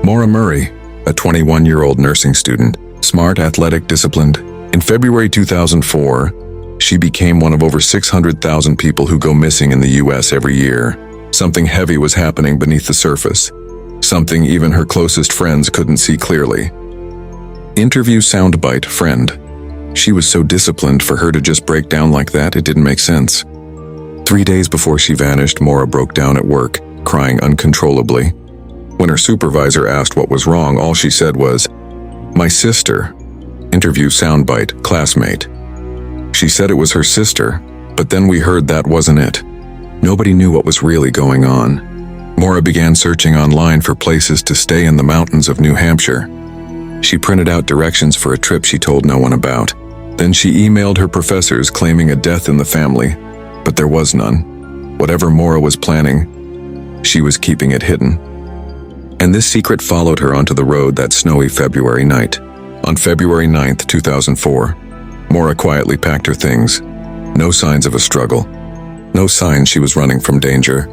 Maura Murray, a 21-year-old nursing student, smart, athletic, disciplined. In February 2004, she became one of over 600,000 people who go missing in the U.S. every year. Something heavy was happening beneath the surface. Something even her closest friends couldn't see clearly. Interview soundbite, friend. She was so disciplined, for her to just break down like that, it didn't make sense. 3 days before she vanished, Maura broke down at work, crying uncontrollably. When her supervisor asked what was wrong, all she said was, "My sister." Interview soundbite, classmate. She said it was her sister, but then we heard that wasn't it. Nobody knew what was really going on. Maura began searching online for places to stay in the mountains of New Hampshire. She printed out directions for a trip she told no one about. Then she emailed her professors claiming a death in the family, but there was none. Whatever Maura was planning, she was keeping it hidden. And this secret followed her onto the road that snowy February night. On February 9th, 2004, Maura quietly packed her things. No signs of a struggle. No signs she was running from danger.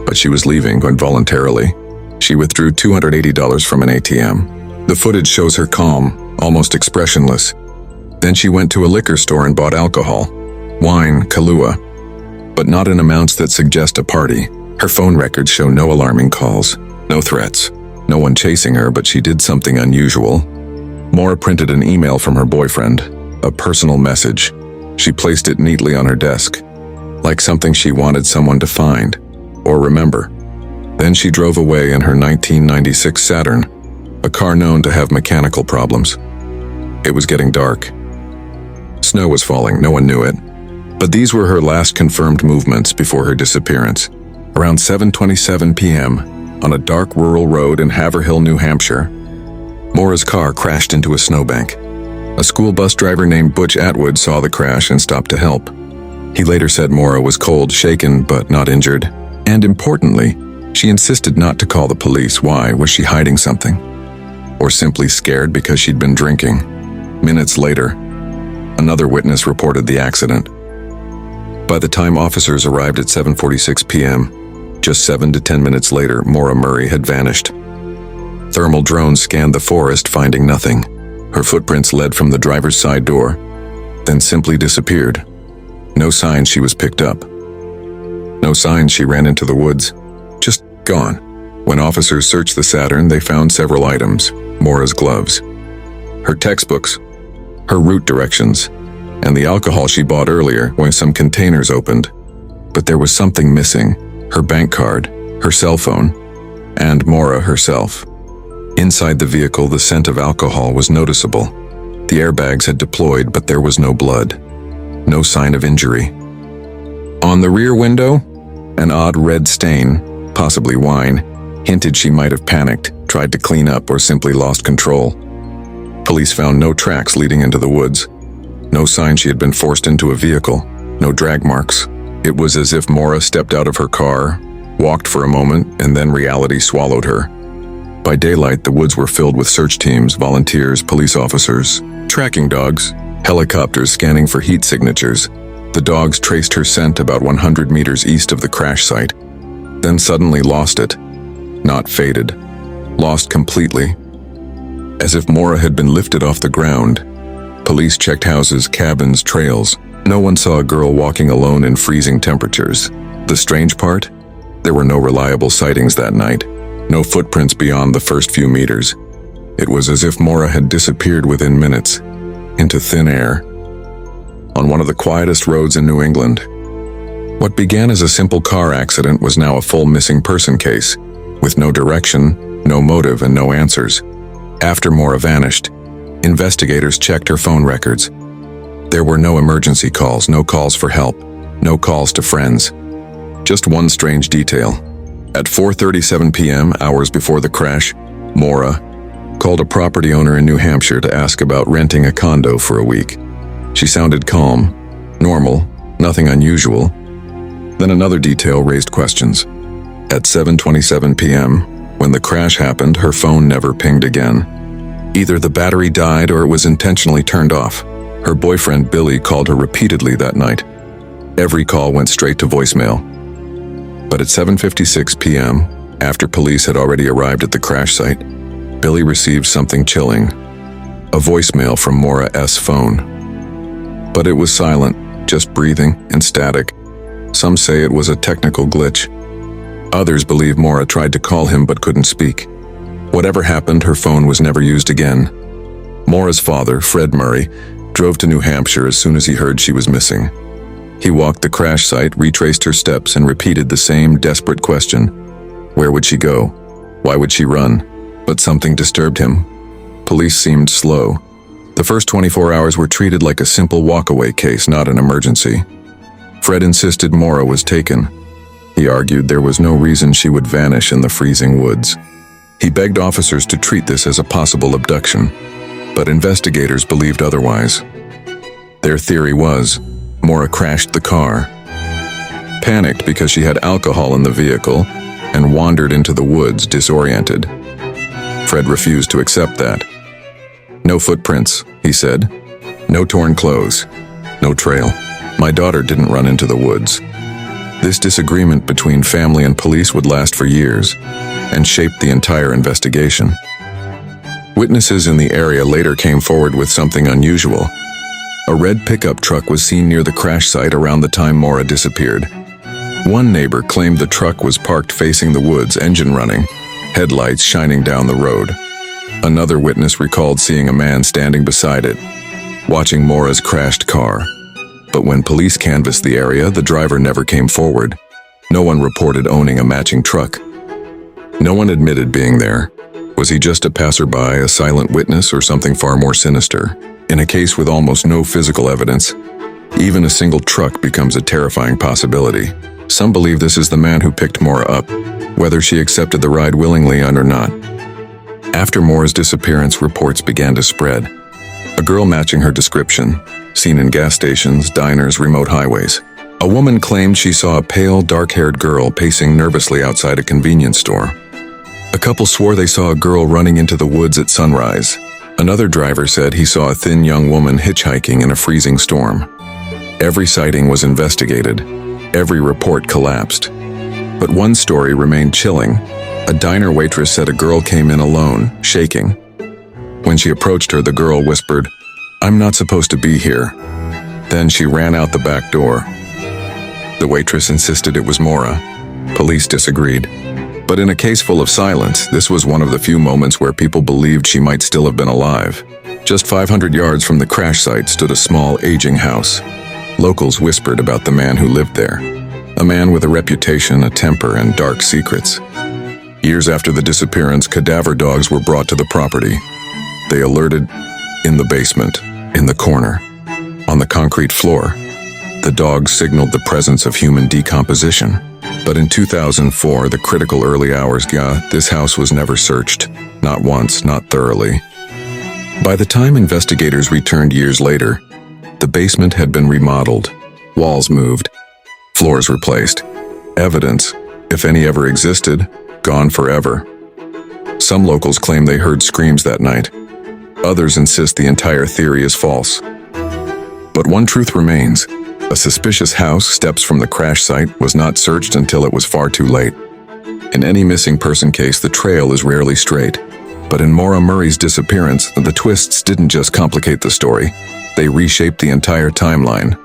But she was leaving voluntarily. She withdrew $280 from an ATM. The footage shows her calm, almost expressionless. Then she went to a liquor store and bought alcohol. Wine, Kahlua. But not in amounts that suggest a party. Her phone records show no alarming calls. No threats. No one chasing her, but she did something unusual. Maura printed an email from her boyfriend, a personal message. She placed it neatly on her desk, like something she wanted someone to find or remember. Then she drove away in her 1996 Saturn, a car known to have mechanical problems. It was getting dark. Snow was falling, no one knew it. But these were her last confirmed movements before her disappearance. Around 7:27 p.m., on a dark rural road in Haverhill, New Hampshire, Maura's car crashed into a snowbank. A school bus driver named Butch Atwood saw the crash and stopped to help. He later said Maura was cold, shaken, but not injured. And importantly, she insisted not to call the police. Why? Was she hiding something? Or simply scared because she'd been drinking? Minutes later, another witness reported the accident. By the time officers arrived at 7:46 p.m., just 7 to 10 minutes later, Maura Murray had vanished. Thermal drones scanned the forest, finding nothing. Her footprints led from the driver's side door, then simply disappeared. No signs she was picked up. No signs she ran into the woods. Just gone. When officers searched the Saturn, they found several items. Maura's gloves, her textbooks, her route directions, and the alcohol she bought earlier when some containers opened. But there was something missing. Her bank card, her cell phone, and Maura herself. Inside the vehicle, the scent of alcohol was noticeable. The airbags had deployed, but there was no blood. No sign of injury. On the rear window, an odd red stain, possibly wine, hinted she might have panicked, tried to clean up, or simply lost control. Police found no tracks leading into the woods. No sign she had been forced into a vehicle. No drag marks. It was as if Maura stepped out of her car, walked for a moment, and then reality swallowed her. By daylight, the woods were filled with search teams, volunteers, police officers, tracking dogs, helicopters scanning for heat signatures. The dogs traced her scent about 100 meters east of the crash site, then suddenly lost it. Not faded. Lost completely. As if Maura had been lifted off the ground. Police checked houses, cabins, trails. No one saw a girl walking alone in freezing temperatures. The strange part? There were no reliable sightings that night. No footprints beyond the first few meters. It was as if Maura had disappeared within minutes, into thin air, on one of the quietest roads in New England. What began as a simple car accident was now a full missing person case, with no direction, no motive, and no answers. After Maura vanished, investigators checked her phone records. There were no emergency calls, no calls for help, no calls to friends. Just one strange detail. At 4:37 p.m., hours before the crash, Maura called a property owner in New Hampshire to ask about renting a condo for a week. She sounded calm, normal, nothing unusual. Then another detail raised questions. At 7:27 p.m., when the crash happened, her phone never pinged again. Either the battery died or it was intentionally turned off. Her boyfriend Billy called her repeatedly that night. Every call went straight to voicemail. But at 7:56 p.m., after police had already arrived at the crash site, Billy received something chilling, a voicemail from Maura's phone. But it was silent, just breathing and static. Some say it was a technical glitch. Others believe Maura tried to call him but couldn't speak. Whatever happened, her phone was never used again. Maura's father, Fred Murray, drove to New Hampshire as soon as he heard she was missing. He walked the crash site, retraced her steps, and repeated the same desperate question. Where would she go? Why would she run? But something disturbed him. Police seemed slow. The first 24 hours were treated like a simple walkaway case, not an emergency. Fred insisted Maura was taken. He argued there was no reason she would vanish in the freezing woods. He begged officers to treat this as a possible abduction, but investigators believed otherwise. Their theory was, Maura crashed the car, panicked because she had alcohol in the vehicle, and wandered into the woods disoriented. Fred refused to accept that. No footprints, he said. No torn clothes. No trail. My daughter didn't run into the woods. This disagreement between family and police would last for years and shaped the entire investigation. Witnesses in the area later came forward with something unusual. A red pickup truck was seen near the crash site around the time Maura disappeared. One neighbor claimed the truck was parked facing the woods, engine running, headlights shining down the road. Another witness recalled seeing a man standing beside it, watching Maura's crashed car. But when police canvassed the area, the driver never came forward. No one reported owning a matching truck. No one admitted being there. Was he just a passerby, a silent witness, or something far more sinister? In a case with almost no physical evidence, even a single truck becomes a terrifying possibility. Some believe this is the man who picked Maura up, whether she accepted the ride willingly or not. After Maura's disappearance, reports began to spread. A girl matching her description, seen in gas stations, diners, remote highways. A woman claimed she saw a pale, dark-haired girl pacing nervously outside a convenience store. A couple swore they saw a girl running into the woods at sunrise. Another driver said he saw a thin young woman hitchhiking in a freezing storm. Every sighting was investigated. Every report collapsed. But one story remained chilling. A diner waitress said a girl came in alone, shaking. When she approached her, the girl whispered, "I'm not supposed to be here." Then she ran out the back door. The waitress insisted it was Maura. Police disagreed. But in a case full of silence, this was one of the few moments where people believed she might still have been alive. Just 500 yards from the crash site stood a small, aging house. Locals whispered about the man who lived there. A man with a reputation, a temper, and dark secrets. Years after the disappearance, cadaver dogs were brought to the property. They alerted in the basement, in the corner, on the concrete floor. The dogs signaled the presence of human decomposition. But in 2004, the critical early hours, this house was never searched. Not once, not thoroughly. By the time investigators returned years later, the basement had been remodeled, walls moved, floors replaced. Evidence, if any ever existed, gone forever. Some locals claim they heard screams that night. Others insist the entire theory is false. But one truth remains. A suspicious house steps from the crash site was not searched until it was far too late. In any missing person case, the trail is rarely straight. But in Maura Murray's disappearance, the twists didn't just complicate the story, they reshaped the entire timeline.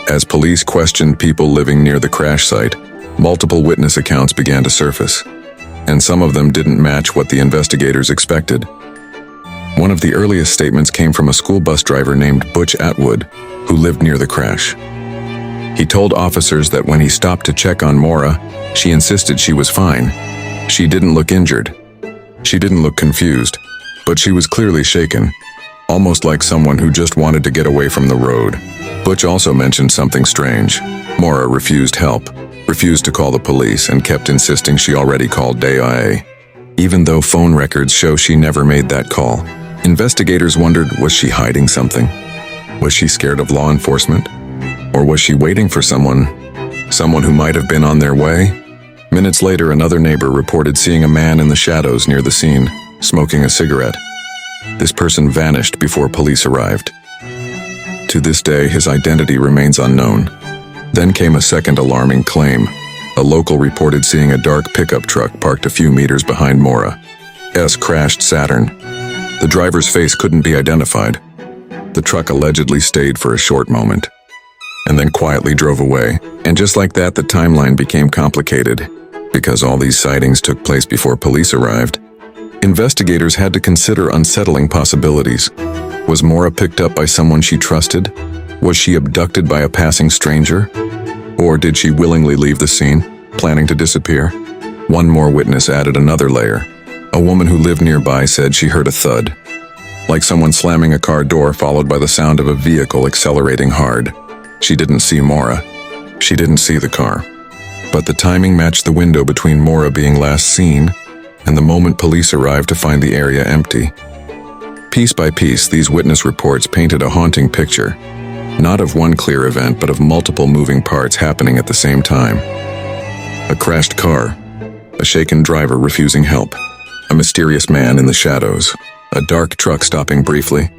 As police questioned people living near the crash site, multiple witness accounts began to surface, and some of them didn't match what the investigators expected. One of the earliest statements came from a school bus driver named Butch Atwood, who lived near the crash. He told officers that when he stopped to check on Maura, she insisted she was fine. She didn't look injured. She didn't look confused, but she was clearly shaken, almost like someone who just wanted to get away from the road. Butch also mentioned something strange. Maura refused help, refused to call the police, and kept insisting she already called DIA, even though phone records show she never made that call. Investigators wondered, was she hiding something? Was she scared of law enforcement? Or was she waiting for someone who might have been on their way? Minutes later, another neighbor reported seeing a man in the shadows near the scene, smoking a cigarette. This person vanished before police arrived. To this day, his identity remains unknown. Then came a second alarming claim. A local reported seeing a dark pickup truck parked a few meters behind Maura. Maura's crashed Saturn. The driver's face couldn't be identified. The truck allegedly stayed for a short moment, and then quietly drove away. And just like that, the timeline became complicated. Because all these sightings took place before police arrived, investigators had to consider unsettling possibilities. Was Maura picked up by someone she trusted? Was she abducted by a passing stranger? Or did she willingly leave the scene, planning to disappear? One more witness added another layer. A woman who lived nearby said she heard a thud, like someone slamming a car door followed by the sound of a vehicle accelerating hard. She didn't see Maura. She didn't see the car. But the timing matched the window between Maura being last seen and the moment police arrived to find the area empty. Piece by piece, these witness reports painted a haunting picture, not of one clear event, but of multiple moving parts happening at the same time. A crashed car, a shaken driver refusing help, a mysterious man in the shadows, a dark truck stopping briefly,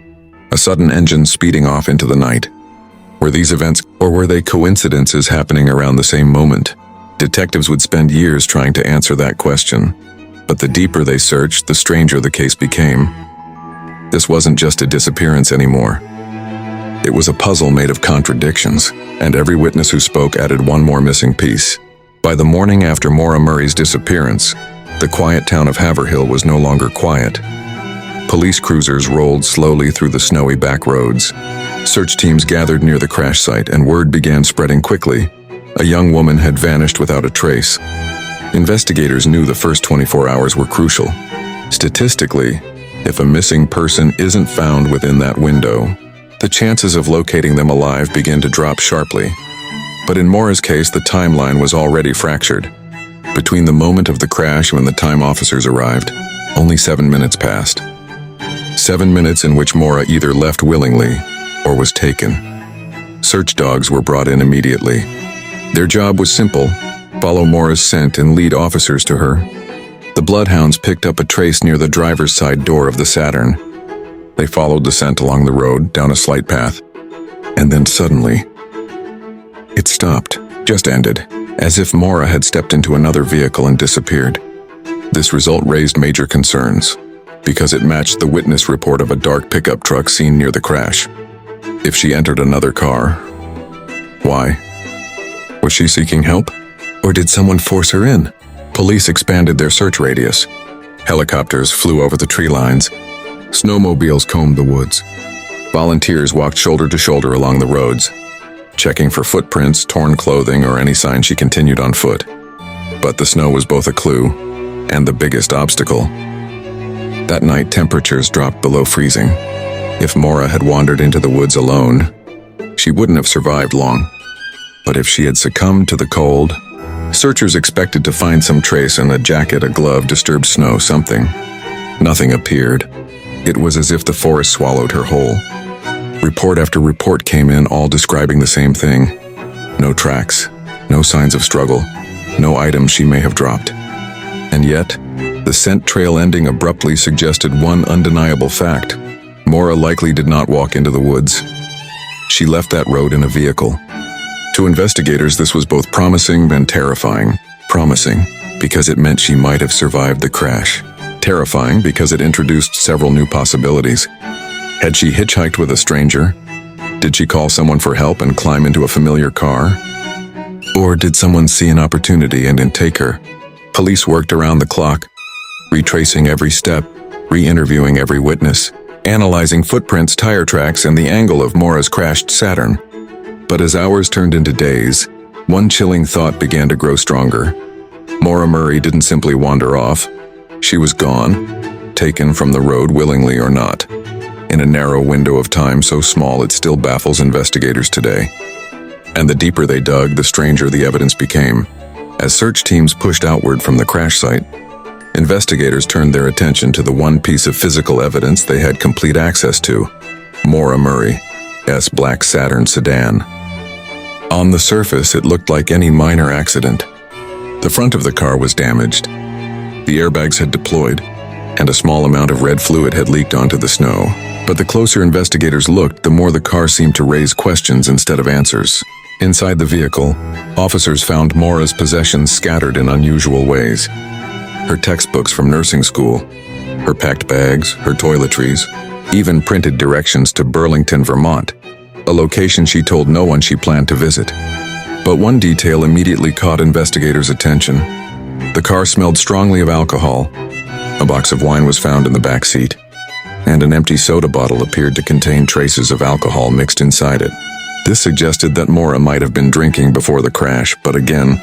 a sudden engine speeding off into the night. Were these events, or were they coincidences happening around the same moment? Detectives would spend years trying to answer that question, but the deeper they searched, the stranger the case became. This wasn't just a disappearance anymore. It was a puzzle made of contradictions, and every witness who spoke added one more missing piece. By the morning after Maura Murray's disappearance, the quiet town of Haverhill was no longer quiet. Police cruisers rolled slowly through the snowy back roads. Search teams gathered near the crash site, and word began spreading quickly. A young woman had vanished without a trace. Investigators knew the first 24 hours were crucial. Statistically, if a missing person isn't found within that window, the chances of locating them alive begin to drop sharply. But in Maura's case, the timeline was already fractured. Between the moment of the crash when the time officers arrived, only 7 minutes passed. 7 minutes in which Maura either left willingly or was taken. Search dogs were brought in immediately. Their job was simple: follow Maura's scent and lead officers to her. The bloodhounds picked up a trace near the driver's side door of the Saturn. They followed the scent along the road, down a slight path, and then suddenly, it stopped, just ended, as if Maura had stepped into another vehicle and disappeared. This result raised major concerns, because it matched the witness report of a dark pickup truck seen near the crash. If she entered another car, why? Was she seeking help? Or did someone force her in? Police expanded their search radius. Helicopters flew over the tree lines. Snowmobiles combed the woods. Volunteers walked shoulder to shoulder along the roads, checking for footprints, torn clothing, or any sign she continued on foot. But the snow was both a clue and the biggest obstacle. That night, temperatures dropped below freezing. If Maura had wandered into the woods alone, she wouldn't have survived long. But if she had succumbed to the cold, searchers expected to find some trace in a jacket, a glove, disturbed snow, something. Nothing appeared. It was as if the forest swallowed her whole. Report after report came in, all describing the same thing. No tracks, no signs of struggle, no items she may have dropped. And yet, the scent trail ending abruptly suggested one undeniable fact. Maura likely did not walk into the woods. She left that road in a vehicle. To investigators, this was both promising and terrifying. Promising, because it meant she might have survived the crash. Terrifying, because it introduced several new possibilities. Had she hitchhiked with a stranger? Did she call someone for help and climb into a familiar car? Or did someone see an opportunity and intake her? Police worked around the clock, retracing every step, re-interviewing every witness, analyzing footprints, tire tracks, and the angle of Maura's crashed Saturn. But as hours turned into days, one chilling thought began to grow stronger. Maura Murray didn't simply wander off. She was gone, taken from the road willingly or not, in a narrow window of time so small it still baffles investigators today. And the deeper they dug, the stranger the evidence became. As search teams pushed outward from the crash site, investigators turned their attention to the one piece of physical evidence they had complete access to: Maura Murray's black Saturn sedan. On the surface, it looked like any minor accident. The front of the car was damaged. The airbags had deployed, and a small amount of red fluid had leaked onto the snow. But the closer investigators looked, the more the car seemed to raise questions instead of answers. Inside the vehicle, officers found Maura's possessions scattered in unusual ways. Her textbooks from nursing school, her packed bags, her toiletries, even printed directions to Burlington, Vermont, a location she told no one she planned to visit. But one detail immediately caught investigators' attention. The car smelled strongly of alcohol. A box of wine was found in the back seat, and an empty soda bottle appeared to contain traces of alcohol mixed inside it. This suggested that Maura might have been drinking before the crash, but again,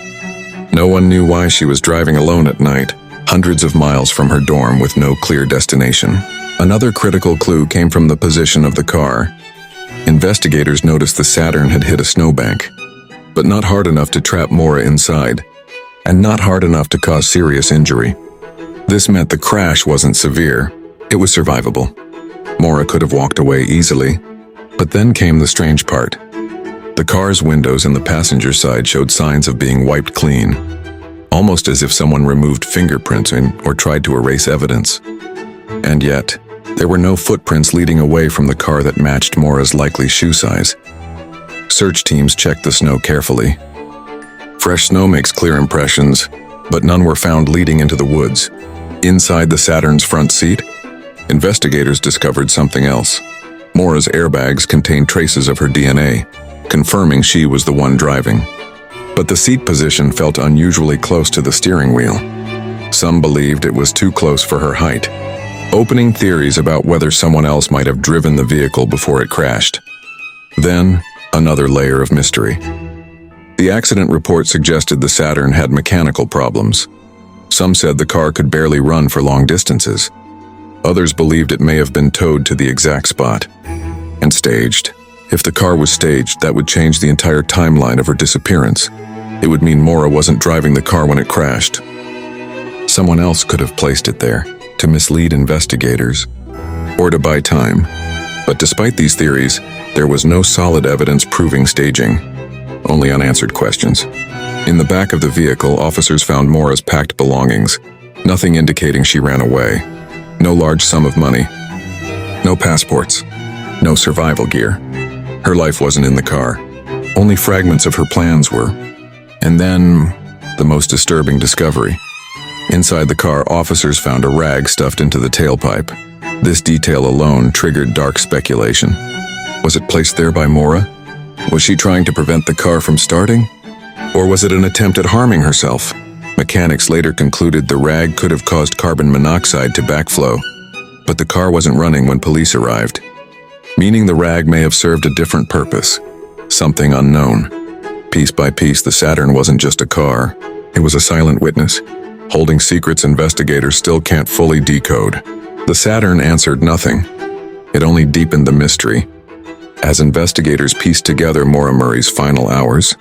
no one knew why she was driving alone at night, hundreds of miles from her dorm with no clear destination. Another critical clue came from the position of the car. Investigators noticed the Saturn had hit a snowbank, but not hard enough to trap Maura inside, and not hard enough to cause serious injury. This meant the crash wasn't severe, it was survivable. Maura could have walked away easily, but then came the strange part. The car's windows in the passenger side showed signs of being wiped clean, almost as if someone removed fingerprints or tried to erase evidence. And yet, there were no footprints leading away from the car that matched Maura's likely shoe size. Search teams checked the snow carefully. Fresh snow makes clear impressions, but none were found leading into the woods. Inside the Saturn's front seat, investigators discovered something else. Maura's airbags contained traces of her DNA, confirming she was the one driving. But the seat position felt unusually close to the steering wheel. Some believed it was too close for her height, opening theories about whether someone else might have driven the vehicle before it crashed. Then, another layer of mystery. The accident report suggested the Saturn had mechanical problems. Some said the car could barely run for long distances. Others believed it may have been towed to the exact spot and staged. If the car was staged, that would change the entire timeline of her disappearance. It would mean Maura wasn't driving the car when it crashed. Someone else could have placed it there to mislead investigators or to buy time. But despite these theories, there was no solid evidence proving staging, only unanswered questions. In the back of the vehicle, officers found Maura's packed belongings, nothing indicating she ran away. No large sum of money, no passports, no survival gear. Her life wasn't in the car. Only fragments of her plans were. And then, the most disturbing discovery. Inside the car, officers found a rag stuffed into the tailpipe. This detail alone triggered dark speculation. Was it placed there by Maura? Was she trying to prevent the car from starting? Or was it an attempt at harming herself? Mechanics later concluded the rag could have caused carbon monoxide to backflow, but the car wasn't running when police arrived, meaning the rag may have served a different purpose, something unknown. Piece by piece, the Saturn wasn't just a car, it was a silent witness, holding secrets investigators still can't fully decode. The Saturn answered nothing. It only deepened the mystery. As investigators pieced together Maura Murray's final hours,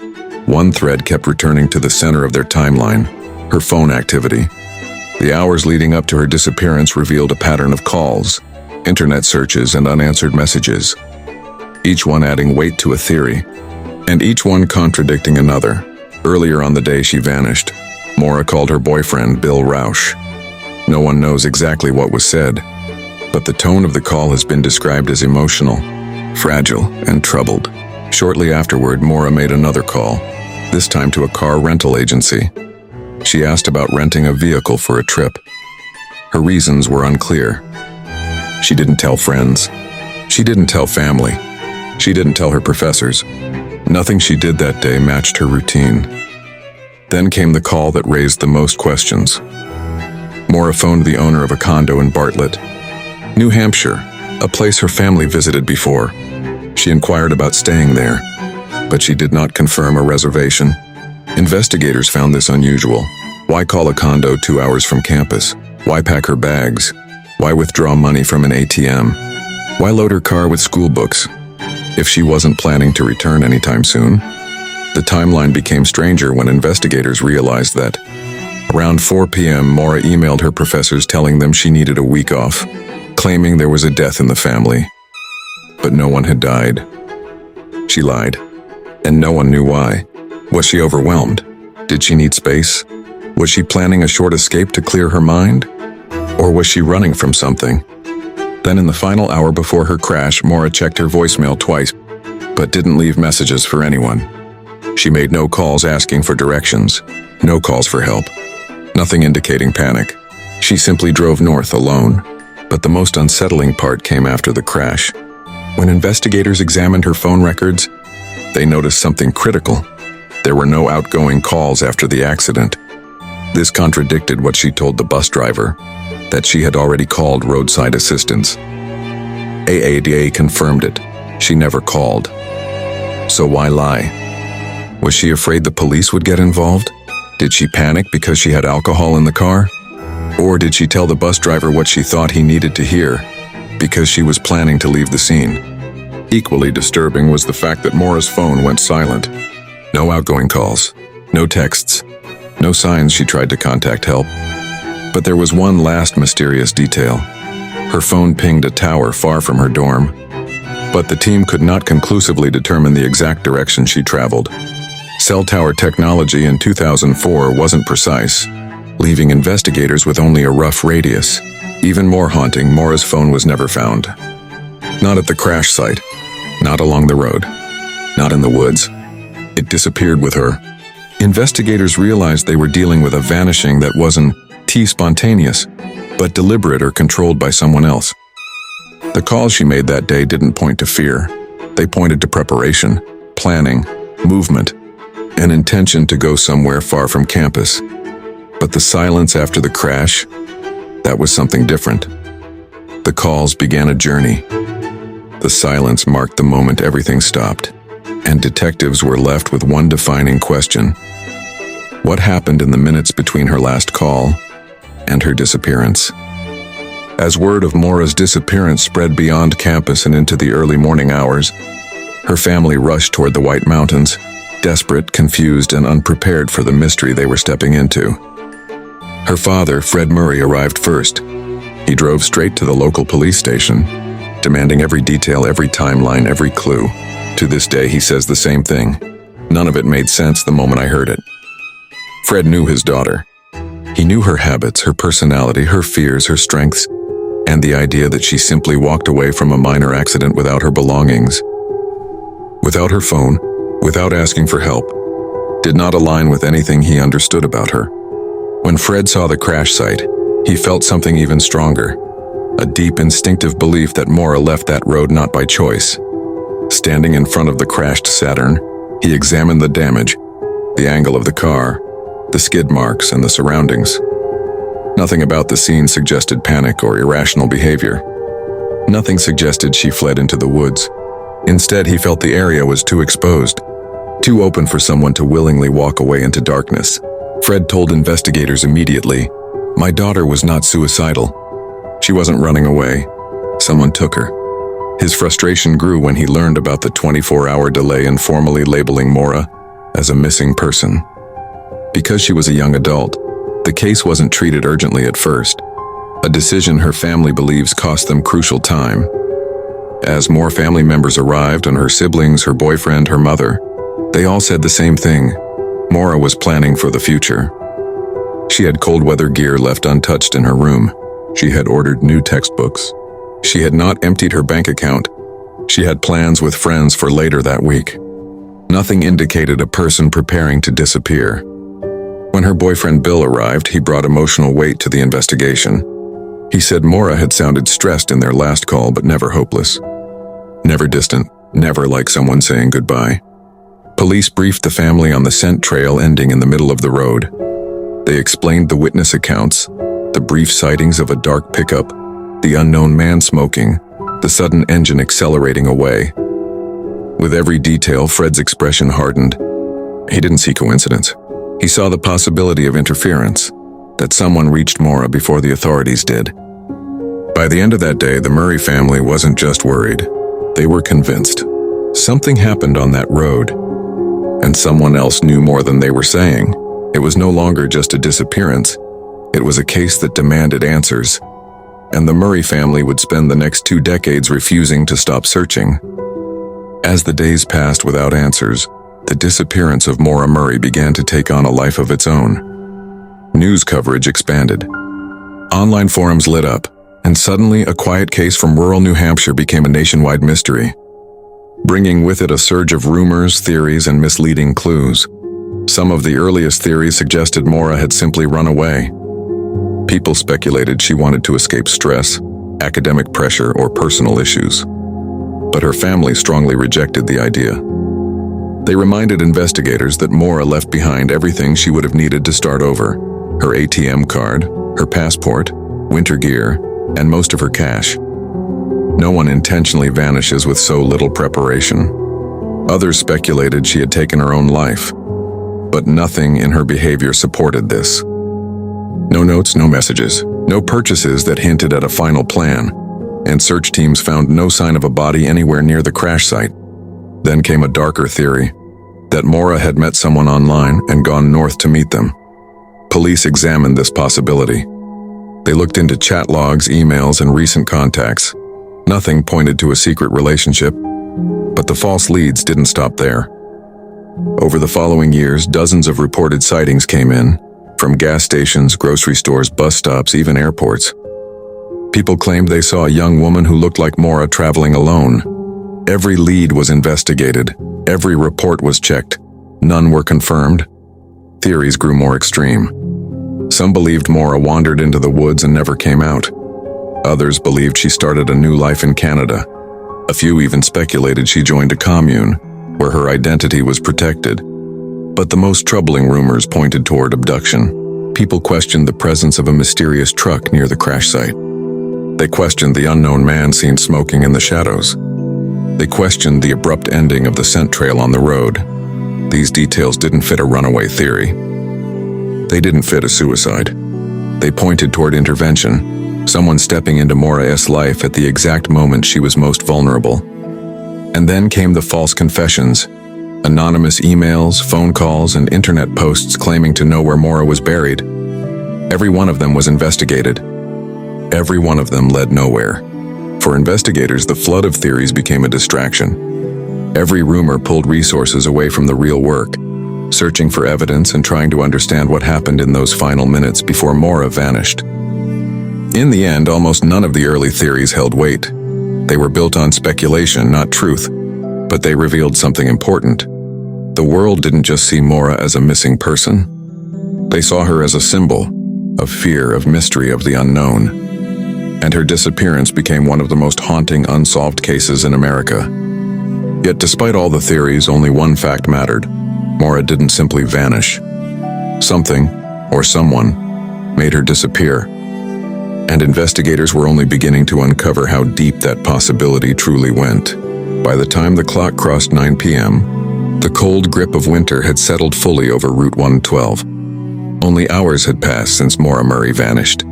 one thread kept returning to the center of their timeline: her phone activity. The hours leading up to her disappearance revealed a pattern of calls, internet searches, and unanswered messages, each one adding weight to a theory, and each one contradicting another. Earlier on the day she vanished, Maura called her boyfriend, Bill Rausch. No one knows exactly what was said, but the tone of the call has been described as emotional, fragile, and troubled. Shortly afterward, Maura made another call, this time to a car rental agency. She asked about renting a vehicle for a trip. Her reasons were unclear. She didn't tell friends. She didn't tell family. She didn't tell her professors. Nothing she did that day matched her routine. Then came the call that raised the most questions. Maura phoned the owner of a condo in Bartlett, New Hampshire, a place her family visited before. She inquired about staying there, but she did not confirm a reservation. Investigators found this unusual. Why call a condo 2 hours from campus? Why pack her bags? Why withdraw money from an ATM? Why load her car with school books if she wasn't planning to return anytime soon? The timeline became stranger when investigators realized that around 4 p.m., Maura emailed her professors telling them she needed a week off, claiming there was a death in the family. But no one had died. She lied, and no one knew why. Was she overwhelmed? Did she need space? Was she planning a short escape to clear her mind? Or was she running from something? Then in the final hour before her crash, Maura checked her voicemail twice, but didn't leave messages for anyone. She made no calls asking for directions, no calls for help, nothing indicating panic. She simply drove north alone. But the most unsettling part came after the crash. When investigators examined her phone records, they noticed something critical. There were no outgoing calls after the accident. This contradicted what she told the bus driver, that she had already called roadside assistance. AADA confirmed it. She never called. So why lie? Was she afraid the police would get involved? Did she panic because she had alcohol in the car? Or did she tell the bus driver what she thought he needed to hear, because she was planning to leave the scene? Equally disturbing was the fact that Maura's phone went silent. No outgoing calls, no texts, no signs she tried to contact help. But there was one last mysterious detail. Her phone pinged a tower far from her dorm, but the team could not conclusively determine the exact direction she traveled. Cell tower technology in 2004 wasn't precise, leaving investigators with only a rough radius. Even more haunting, Maura's phone was never found. Not at the crash site, not along the road, not in the woods. It disappeared with her. Investigators realized they were dealing with a vanishing that wasn't spontaneous, but deliberate or controlled by someone else. The calls she made that day didn't point to fear. They pointed to preparation, planning, movement, an intention to go somewhere far from campus. But the silence after the crash, that was something different. The calls began a journey. The silence marked the moment everything stopped, and detectives were left with one defining question. What happened in the minutes between her last call and her disappearance? As word of Maura's disappearance spread beyond campus and into the early morning hours, her family rushed toward the White Mountains, desperate, confused, and unprepared for the mystery they were stepping into. Her father, Fred Murray, arrived first. He drove straight to the local police station, demanding every detail, every timeline, every clue. To this day, he says the same thing. None of it made sense the moment I heard it. Fred knew his daughter. He knew her habits, her personality, her fears, her strengths, and the idea that she simply walked away from a minor accident without her belongings, without her phone, without asking for help, did not align with anything he understood about her. When Fred saw the crash site, he felt something even stronger, a deep instinctive belief that Maura left that road not by choice. Standing in front of the crashed Saturn, he examined the damage, the angle of the car, the skid marks, and the surroundings. Nothing about the scene suggested panic or irrational behavior. Nothing suggested she fled into the woods. Instead, he felt the area was too exposed, too open for someone to willingly walk away into darkness. Fred told investigators immediately, "My daughter was not suicidal. She wasn't running away. Someone took her." His frustration grew when he learned about the 24-hour delay in formally labeling Maura as a missing person. Because she was a young adult, the case wasn't treated urgently at first, a decision her family believes cost them crucial time. As more family members arrived, and her siblings, her boyfriend, her mother, they all said the same thing. Maura was planning for the future. She had cold weather gear left untouched in her room. She had ordered new textbooks. She had not emptied her bank account. She had plans with friends for later that week. Nothing indicated a person preparing to disappear. When her boyfriend Bill arrived, he brought emotional weight to the investigation. He said Maura had sounded stressed in their last call, but never hopeless. Never distant, never like someone saying goodbye. Police briefed the family on the scent trail ending in the middle of the road. They explained the witness accounts, the brief sightings of a dark pickup, the unknown man smoking, the sudden engine accelerating away. With every detail, Fred's expression hardened. He didn't see coincidence. He saw the possibility of interference, that someone reached Maura before the authorities did. By the end of that day, the Murray family wasn't just worried. They were convinced. Something happened on that road, and someone else knew more than they were saying. It was no longer just a disappearance. It was a case that demanded answers, and the Murray family would spend the next 2 decades refusing to stop searching. As the days passed without answers, the disappearance of Maura Murray began to take on a life of its own. News coverage expanded. Online forums lit up, and suddenly a quiet case from rural New Hampshire became a nationwide mystery, bringing with it a surge of rumors, theories, and misleading clues. Some of the earliest theories suggested Maura had simply run away. People speculated she wanted to escape stress, academic pressure, or personal issues. But her family strongly rejected the idea. They reminded investigators that Maura left behind everything she would have needed to start over: her ATM card, her passport, winter gear, and most of her cash. No one intentionally vanishes with so little preparation. Others speculated she had taken her own life, but nothing in her behavior supported this. No notes, no messages, no purchases that hinted at a final plan, and search teams found no sign of a body anywhere near the crash site. Then came a darker theory, that Maura had met someone online and gone north to meet them. Police examined this possibility. They looked into chat logs, emails, and recent contacts. Nothing pointed to a secret relationship, but the false leads didn't stop there. Over the following years, dozens of reported sightings came in, from gas stations, grocery stores, bus stops, even airports. People claimed they saw a young woman who looked like Maura traveling alone. Every lead was investigated, every report was checked. None were confirmed. Theories grew more extreme. Some believed Maura wandered into the woods and never came out. Others believed she started a new life in Canada. A few even speculated she joined a commune, where her identity was protected. But the most troubling rumors pointed toward abduction. People questioned the presence of a mysterious truck near the crash site. They questioned the unknown man seen smoking in the shadows. They questioned the abrupt ending of the scent trail on the road. These details didn't fit a runaway theory. They didn't fit a suicide. They pointed toward intervention, someone stepping into Maura's life at the exact moment she was most vulnerable. And then came the false confessions, anonymous emails, phone calls, and internet posts claiming to know where Maura was buried. Every one of them was investigated. Every one of them led nowhere. For investigators, the flood of theories became a distraction. Every rumor pulled resources away from the real work, searching for evidence and trying to understand what happened in those final minutes before Maura vanished. In the end, almost none of the early theories held weight. They were built on speculation, not truth, but they revealed something important. The world didn't just see Maura as a missing person. They saw her as a symbol of fear, of mystery, of the unknown. And her disappearance became one of the most haunting unsolved cases in America. Yet despite all the theories, only one fact mattered. Maura didn't simply vanish. Something, or someone, made her disappear. And investigators were only beginning to uncover how deep that possibility truly went. By the time the clock crossed 9 p.m., the cold grip of winter had settled fully over Route 112. Only hours had passed since Maura Murray vanished.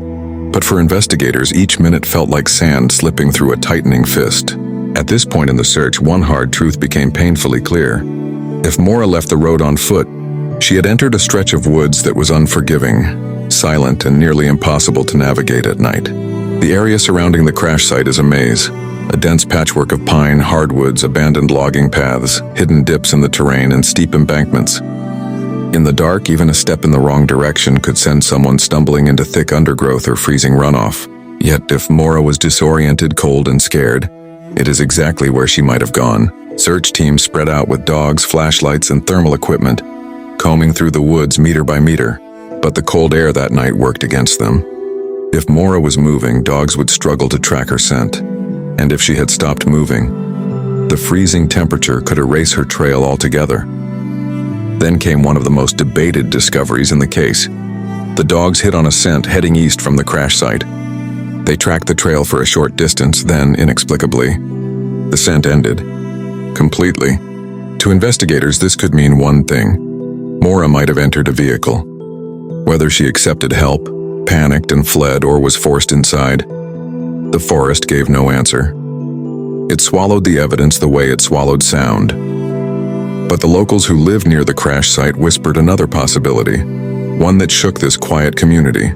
But for investigators, each minute felt like sand slipping through a tightening fist. At this point in the search, one hard truth became painfully clear. If Maura left the road on foot, she had entered a stretch of woods that was unforgiving, silent, and nearly impossible to navigate at night. The area surrounding the crash site is a maze, a dense patchwork of pine, hardwoods, abandoned logging paths, hidden dips in the terrain, and steep embankments. In the dark, even a step in the wrong direction could send someone stumbling into thick undergrowth or freezing runoff. Yet if Maura was disoriented, cold, and scared, it is exactly where she might have gone. Search teams spread out with dogs, flashlights, and thermal equipment, combing through the woods meter by meter. But the cold air that night worked against them. If Maura was moving, dogs would struggle to track her scent. And if she had stopped moving, the freezing temperature could erase her trail altogether. Then came one of the most debated discoveries in the case. The dogs hit on a scent heading east from the crash site. They tracked the trail for a short distance, then, inexplicably, the scent ended. Completely. To investigators, this could mean one thing. Maura might have entered a vehicle. Whether she accepted help, panicked and fled, or was forced inside, the forest gave no answer. It swallowed the evidence the way it swallowed sound. But the locals who lived near the crash site whispered another possibility, one that shook this quiet community.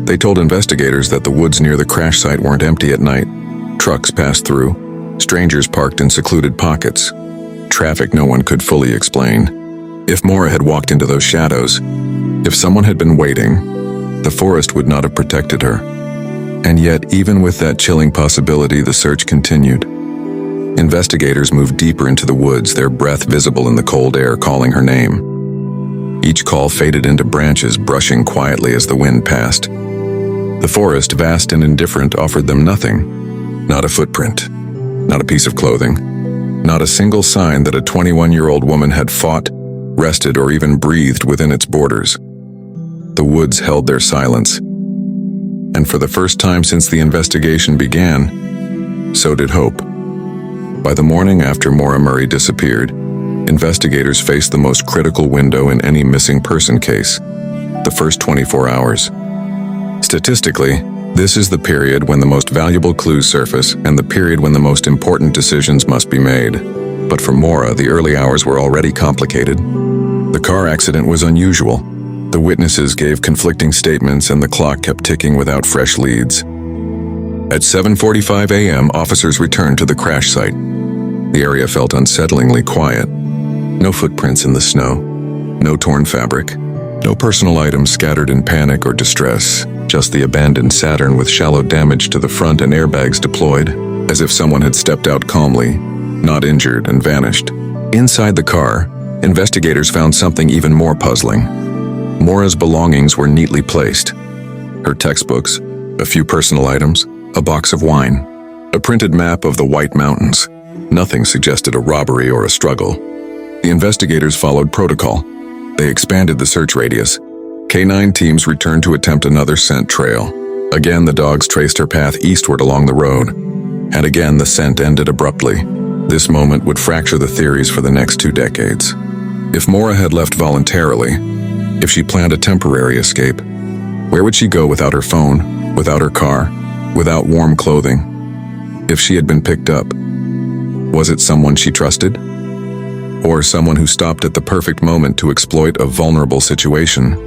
They told investigators that the woods near the crash site weren't empty at night. Trucks passed through, strangers parked in secluded pockets, traffic no one could fully explain. If Maura had walked into those shadows, if someone had been waiting, the forest would not have protected her. And yet, even with that chilling possibility, the search continued. Investigators moved deeper into the woods, their breath visible in the cold air, calling her name. Each call faded into branches, brushing quietly as the wind passed. The forest, vast and indifferent, offered them nothing. Not a footprint, not a piece of clothing, not a single sign that a 21-year-old woman had fought, rested, or even breathed within its borders. The woods held their silence. And for the first time since the investigation began, so did hope. By the morning after Maura Murray disappeared, investigators faced the most critical window in any missing person case: the first 24 hours. Statistically, this is the period when the most valuable clues surface and the period when the most important decisions must be made. But for Maura, the early hours were already complicated. The car accident was unusual. The witnesses gave conflicting statements and the clock kept ticking without fresh leads. At 7:45 a.m., officers returned to the crash site. The area felt unsettlingly quiet. No footprints in the snow, no torn fabric, no personal items scattered in panic or distress, just the abandoned Saturn with shallow damage to the front and airbags deployed, as if someone had stepped out calmly, not injured, and vanished. Inside the car, investigators found something even more puzzling. Maura's belongings were neatly placed. Her textbooks, a few personal items, a box of wine, a printed map of the White Mountains. Nothing suggested a robbery or a struggle. The investigators followed protocol. They expanded the search radius. K9 teams returned to attempt another scent trail. Again, the dogs traced her path eastward along the road. And again, the scent ended abruptly. This moment would fracture the theories for the next 2 decades. If Maura had left voluntarily, if she planned a temporary escape, where would she go without her phone, without her car, without warm clothing? If she had been picked up, was it someone she trusted? Or someone who stopped at the perfect moment to exploit a vulnerable situation?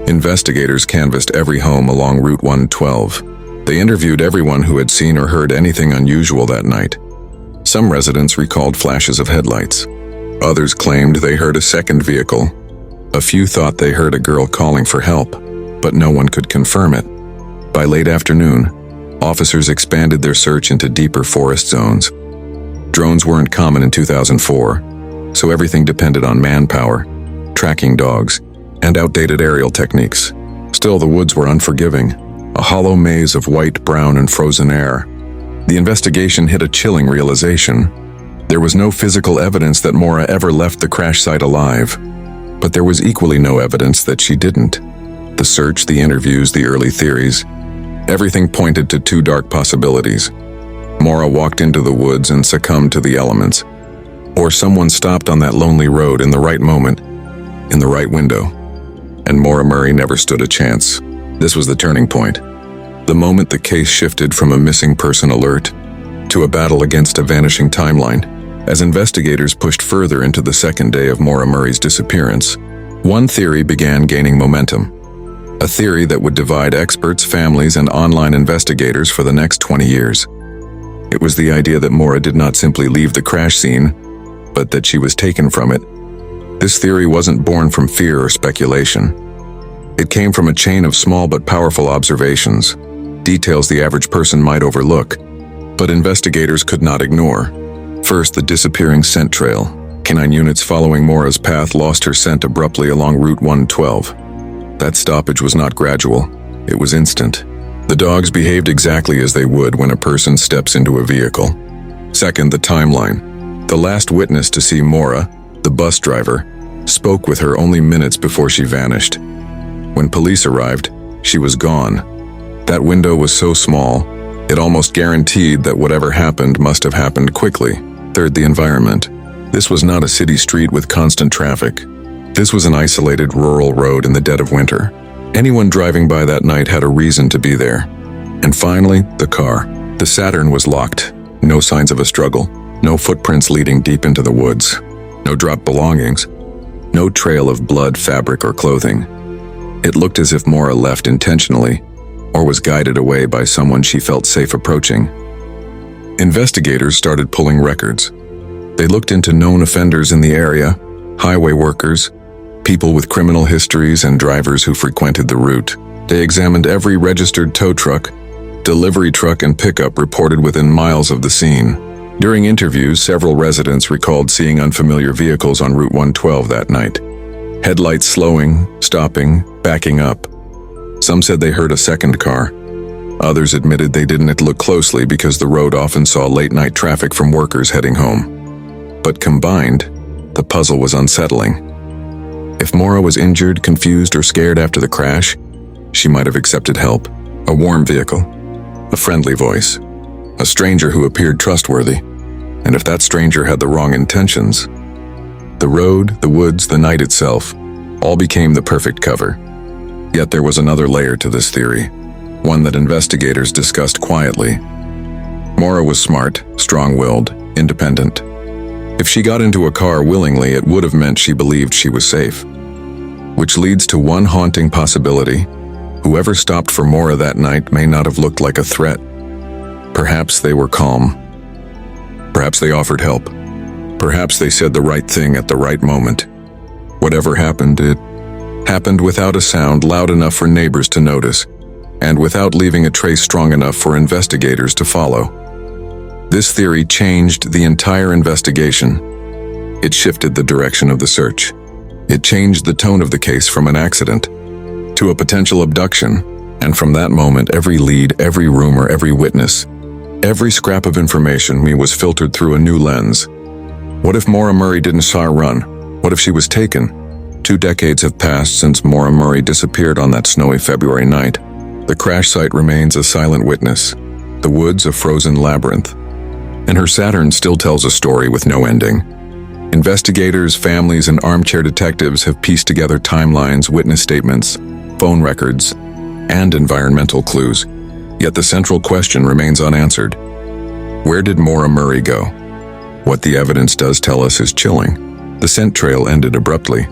Investigators canvassed every home along Route 112. They interviewed everyone who had seen or heard anything unusual that night. Some residents recalled flashes of headlights. Others claimed they heard a second vehicle. A few thought they heard a girl calling for help, but no one could confirm it. By late afternoon, officers expanded their search into deeper forest zones. Drones weren't common in 2004, so everything depended on manpower, tracking dogs, and outdated aerial techniques. Still, the woods were unforgiving, a hollow maze of white, brown, and frozen air. The investigation hit a chilling realization. There was no physical evidence that Maura ever left the crash site alive, but there was equally no evidence that she didn't. The search, the interviews, the early theories, everything pointed to 2 dark possibilities. Maura walked into the woods and succumbed to the elements, or someone stopped on that lonely road in the right moment, in the right window, and Maura Murray never stood a chance. This was the turning point, the moment the case shifted from a missing person alert to a battle against a vanishing timeline. As investigators pushed further into the second day of Maura Murray's disappearance, one theory began gaining momentum, a theory that would divide experts, families, and online investigators for the next 20 years. It was the idea that Maura did not simply leave the crash scene, but that she was taken from it. This theory wasn't born from fear or speculation. It came from a chain of small but powerful observations, details the average person might overlook, but investigators could not ignore. First, the disappearing scent trail. K9 units following Maura's path lost her scent abruptly along Route 112. That stoppage was not gradual, it was instant. The dogs behaved exactly as they would when a person steps into a vehicle. Second, the timeline. The last witness to see Maura, the bus driver, spoke with her only minutes before she vanished. When police arrived, she was gone. That window was so small, it almost guaranteed that whatever happened must have happened quickly. Third, the environment. This was not a city street with constant traffic. This was an isolated rural road in the dead of winter. Anyone driving by that night had a reason to be there. And finally, the car. The Saturn was locked. No signs of a struggle. No footprints leading deep into the woods. No dropped belongings. No trail of blood, fabric, or clothing. It looked as if Maura left intentionally, or was guided away by someone she felt safe approaching. Investigators started pulling records. They looked into known offenders in the area, highway workers, people with criminal histories, and drivers who frequented the route. They examined every registered tow truck, delivery truck, and pickup reported within miles of the scene. During interviews, several residents recalled seeing unfamiliar vehicles on Route 112 that night. Headlights slowing, stopping, backing up. Some said they heard a second car, Others admitted they didn't look closely because the road often saw late-night traffic from workers heading home. But combined, the puzzle was unsettling. If Maura was injured, confused, or scared after the crash, she might have accepted help. A warm vehicle, a friendly voice, a stranger who appeared trustworthy. And if that stranger had the wrong intentions, the road, the woods, the night itself, all became the perfect cover. Yet there was another layer to this theory, one that investigators discussed quietly. Maura was smart, strong-willed, independent. If she got into a car willingly, it would have meant she believed she was safe. Which leads to one haunting possibility. Whoever stopped for Maura that night may not have looked like a threat. Perhaps they were calm. Perhaps they offered help. Perhaps they said the right thing at the right moment. Whatever happened, it happened without a sound loud enough for neighbors to notice, and without leaving a trace strong enough for investigators to follow. This theory changed the entire investigation. It shifted the direction of the search. It changed the tone of the case from an accident to a potential abduction, and from that moment, every lead, every rumor, every witness, every scrap of information was filtered through a new lens. What if Maura Murray didn't saw her run? What if she was taken? 2 decades have passed since Maura Murray disappeared on that snowy February night. The crash site remains a silent witness, the woods a frozen labyrinth, and her Saturn still tells a story with no ending. Investigators, families, and armchair detectives have pieced together timelines, witness statements, phone records, and environmental clues. Yet the central question remains unanswered. Where did Maura Murray go? What the evidence does tell us is chilling. The scent trail ended abruptly.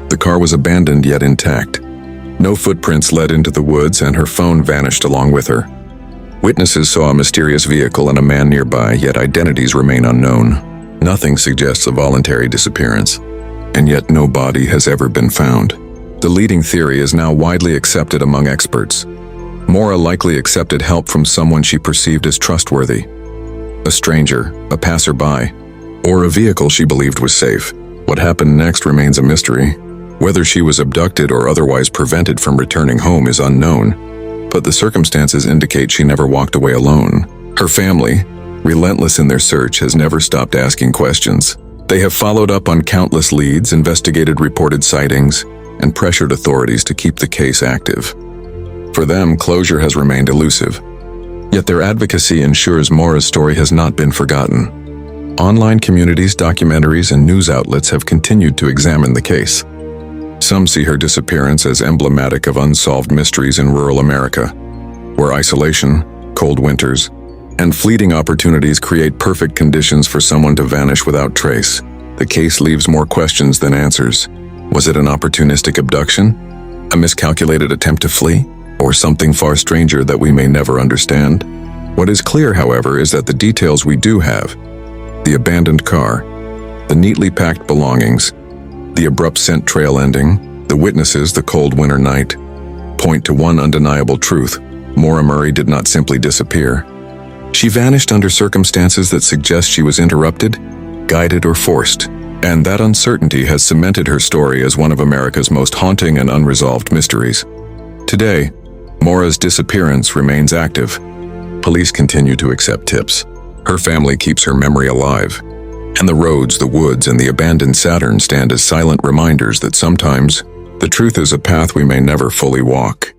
The car was abandoned yet intact. No footprints led into the woods, and her phone vanished along with her. Witnesses saw a mysterious vehicle and a man nearby, yet identities remain unknown. Nothing suggests a voluntary disappearance, and yet no body has ever been found. The leading theory is now widely accepted among experts. Maura likely accepted help from someone she perceived as trustworthy. A stranger, a passerby, or a vehicle she believed was safe. What happened next remains a mystery. Whether she was abducted or otherwise prevented from returning home is unknown, but the circumstances indicate she never walked away alone. Her family, relentless in their search, has never stopped asking questions. They have followed up on countless leads, investigated reported sightings, and pressured authorities to keep the case active. For them, closure has remained elusive. Yet their advocacy ensures Maura's story has not been forgotten. Online communities, documentaries, and news outlets have continued to examine the case. Some see her disappearance as emblematic of unsolved mysteries in rural America, where isolation, cold winters, and fleeting opportunities create perfect conditions for someone to vanish without trace. The case leaves more questions than answers. Was it an opportunistic abduction? A miscalculated attempt to flee? Or something far stranger that we may never understand? What is clear, however, is that the details we do have, the abandoned car, the neatly packed belongings, the abrupt scent trail ending, the witnesses, the cold winter night, point to one undeniable truth. Maura Murray did not simply disappear. She vanished under circumstances that suggest she was interrupted, guided, or forced. And that uncertainty has cemented her story as one of America's most haunting and unresolved mysteries. Today, Maura's disappearance remains active. Police continue to accept tips. Her family keeps her memory alive. And the roads, the woods, and the abandoned Saturn stand as silent reminders that sometimes the truth is a path we may never fully walk.